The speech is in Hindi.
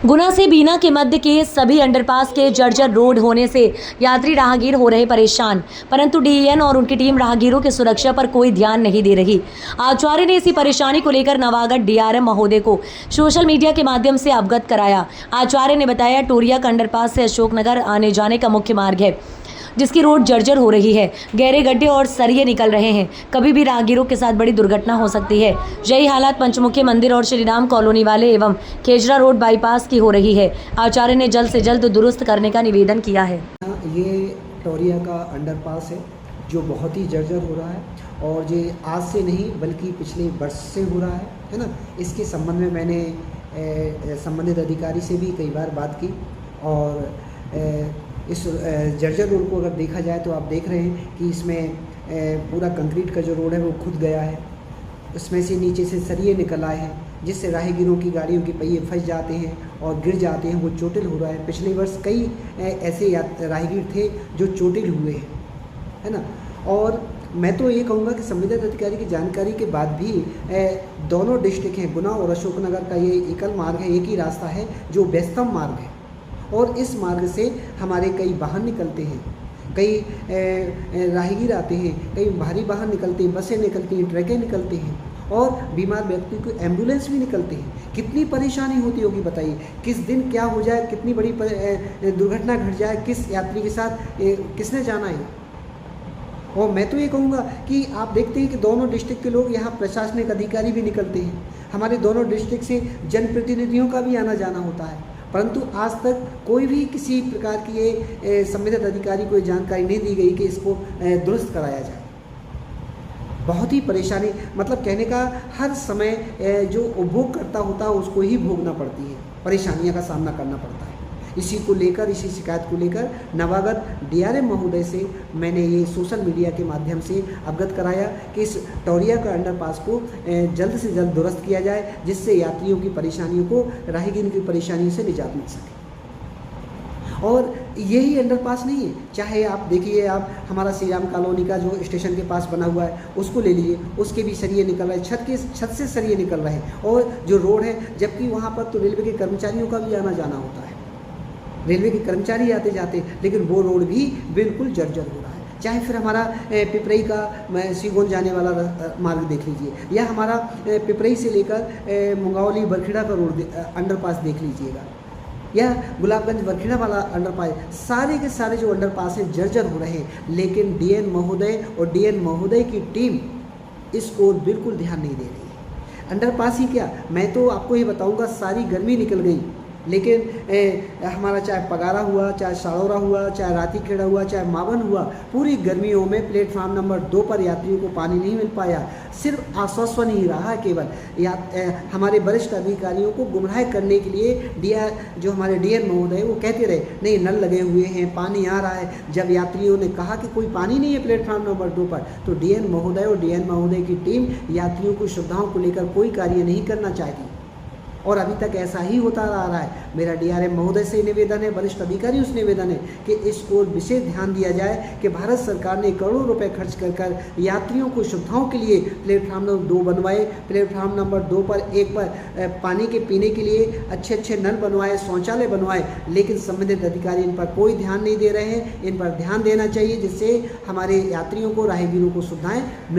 गुना से बीना के मध्य के सभी अंडरपास के जर्जर रोड होने से यात्री राहगीर हो रहे परेशान, परंतु डीएन और उनकी टीम राहगीरों की सुरक्षा पर कोई ध्यान नहीं दे रही। आचार्य ने इसी परेशानी को लेकर नवागढ़ डीआरएम महोदय को सोशल मीडिया के माध्यम से अवगत कराया। आचार्य ने बताया, टोरिया का अंडरपास से अशोकनगर आने जाने का मुख्य मार्ग है, जिसकी रोड जर्जर हो रही है। गहरे गड्ढे और सरिये निकल रहे हैं। कभी भी राहगीरों के साथ बड़ी दुर्घटना हो सकती है। यही हालात पंचमुखी मंदिर और श्री राम कॉलोनी वाले एवं खेजरा रोड बाईपास की हो रही है। आचार्य ने जल्द से जल्द दुरुस्त करने का निवेदन किया है। ये टोरिया का अंडरपास है जो बहुत ही जर्जर हो रहा है, और ये आज से नहीं बल्कि पिछले वर्ष से हो रहा है ना। इसके संबंध में मैंने संबंधित अधिकारी से भी कई बार बात की, और इस जर्जर रोड को अगर देखा जाए तो आप देख रहे हैं कि इसमें पूरा कंक्रीट का जो रोड है वो खुद गया है। उसमें से नीचे से सरिये निकल आए हैं, जिससे राहगीरों की गाड़ियों के पहिए फंस जाते हैं और गिर जाते हैं। वो चोटिल हो रहा है। पिछले वर्ष कई ऐसे राहगीर थे जो चोटिल हुए हैं, है ना। और मैं तो ये कहूँगा कि संबंधित अधिकारी की जानकारी के बाद भी दोनों डिस्ट्रिक्ट हैं, गुना और अशोकनगर का ये एकल मार्ग है, एक ही रास्ता है जो व्यस्तम मार्ग है, और इस मार्ग से हमारे कई वाहन निकलते हैं, कई राहगीर आते हैं, कई भारी वाहन निकलते हैं, बसें निकलती हैं, ट्रकें निकलती हैं, और बीमार व्यक्ति को एम्बुलेंस भी निकलती हैं। कितनी परेशानी होती होगी बताइए। किस दिन क्या हो जाए, कितनी बड़ी दुर्घटना घट जाए, किस यात्री के साथ किसने जाना है। और मैं तो ये कहूँगा कि आप देखते हैं कि दोनों डिस्ट्रिक्ट के लोग यहाँ प्रशासनिक अधिकारी भी निकलते हैं। हमारे दोनों डिस्ट्रिक्ट से जनप्रतिनिधियों का भी आना जाना होता है, परंतु आज तक कोई भी किसी प्रकार की ये संबंधित अधिकारी को जानकारी नहीं दी गई कि इसको दुरुस्त कराया जाए। बहुत ही परेशानी, मतलब कहने का हर समय जो उपभोग करता होता है उसको ही भोगना पड़ती है, परेशानियों का सामना करना पड़ता है। इसी को लेकर, इसी शिकायत को लेकर नवागढ़ डीआरएम महोदय से मैंने ये सोशल मीडिया के माध्यम से अवगत कराया कि इस टोरिया का अंडरपास को जल्द से जल्द दुरुस्त किया जाए, जिससे यात्रियों की परेशानियों को, राहगीरों की परेशानियों से निजात मिल सके। और यही अंडरपास नहीं है, चाहे आप देखिए, आप हमारा श्री राम कॉलोनी का जो स्टेशन के पास बना हुआ है उसको ले लीजिए, उसके भी सरिये निकल रहे हैं, छत से सरिये निकल रहे हैं, और जो रोड है, जबकि वहाँ पर तो रेलवे के कर्मचारियों का भी आना जाना होता है, रेलवे के कर्मचारी आते जाते, लेकिन वो रोड भी बिल्कुल जर्जर हो रहा है। चाहे फिर हमारा पिपरई का सीगोन जाने वाला मार्ग देख लीजिए, या हमारा पिपरई से लेकर मुंगावली बरखेड़ा का रोड अंडरपास देख लीजिएगा, या गुलाबगंज बरखेड़ा वाला अंडरपास, सारे के सारे जो अंडरपास हैं जर्जर हो रहे हैं। लेकिन डीएन महोदय और डीएन महोदय की टीम इस ओर बिल्कुल ध्यान नहीं दे रही है। अंडरपास ही क्या, मैं तो आपको ये बताऊंगा, सारी गर्मी निकल गई, लेकिन हमारा चाहे पगारा हुआ, चाहे साड़ौरा हुआ, चाहे रातीखेड़ा हुआ, चाहे मावन हुआ, पूरी गर्मियों में प्लेटफार्म नंबर 2 पर यात्रियों को पानी नहीं मिल पाया। सिर्फ आश्वासन ही रहा केवल, हमारे वरिष्ठ अधिकारियों को गुमराह करने के लिए जो हमारे डीएन महोदय वो कहते रहे, नहीं नल लगे हुए हैं, पानी आ रहा है। जब यात्रियों ने कहा कि कोई पानी नहीं है प्लेटफार्म नंबर 2 पर, तो डीएन महोदय और डीएन महोदय की टीम यात्रियों की सुविधाओं को लेकर कोई कार्य नहीं करना चाहती, और अभी तक ऐसा ही होता आ रहा है। मेरा डीआरएम महोदय से निवेदन है, वरिष्ठ अधिकारियों से निवेदन है कि इसको विशेष ध्यान दिया जाए कि भारत सरकार ने करोड़ों रुपए खर्च कर यात्रियों को सुविधाओं के लिए प्लेटफार्म नंबर 2 बनवाए, प्लेटफार्म नंबर 2 पर एक पर पानी के पीने के लिए अच्छे अच्छे नल बनवाए, शौचालय बनवाए, लेकिन संबंधित अधिकारी इन पर कोई ध्यान नहीं दे रहे हैं। इन पर ध्यान देना चाहिए, जिससे हमारे यात्रियों को, राहगीरों को सुविधाएँ